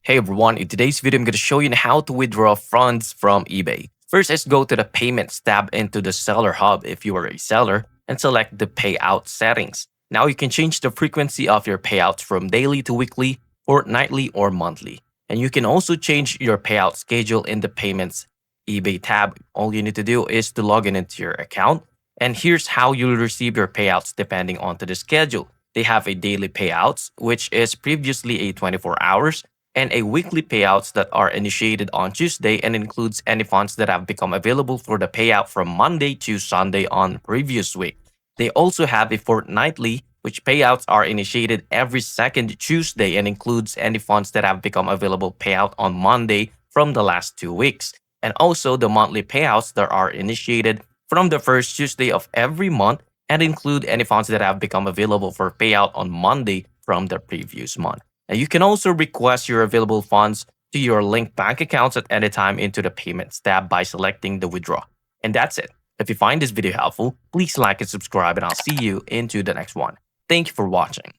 Hey everyone, in today's video, I'm going to show you how to withdraw funds from eBay. First, let's go to the Payments tab into the Seller Hub if you are a seller and select the Payout settings. Now you can change the frequency of your payouts from daily to weekly, fortnightly, or monthly. And you can also change your payout schedule in the Payments eBay tab. All you need to do is to log in into your account. And here's how you'll receive your payouts depending on the schedule. They have a daily payouts, which is previously a 24 hours, and a weekly payouts that are initiated on Tuesday and includes any funds that have become available for the payout from Monday to Sunday on previous week. They also have a fortnightly, which payouts are initiated every second Tuesday and includes any funds that have become available payout on Monday from the last 2 weeks. And also the monthly payouts that are initiated from the first Tuesday of every month and include any funds that have become available for payout on Monday from the previous month. Now, you can also request your available funds to your linked bank accounts at any time into the Payments tab by selecting the Withdraw. And that's it. If you find this video helpful, please like and subscribe, and I'll see you into the next one. Thank you for watching.